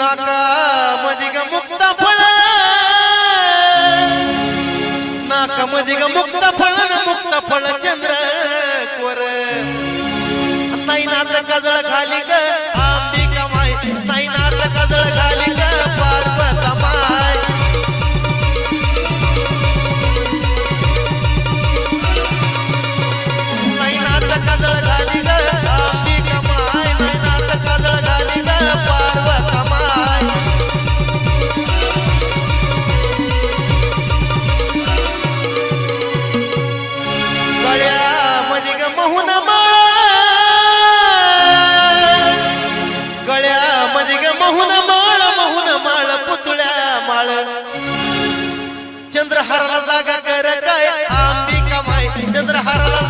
नाका मध्ये ग मुक्त फळ नाका मध्ये ग मुक्त फळ चंद्र कोर नाही नात कजळ घाली ग अंबिका माय नाही नात कजळ घाली ग पार्वता माय नाही नात कजळ घाली ग अंबिका माय नाही नात कजळ घाली ग पार्वता माय गळ्यामध्ये ग मोहन माळ पुतळ्या माळ चंद्रहाराला जागा कर काय अंबिका माय चंद्रहाराला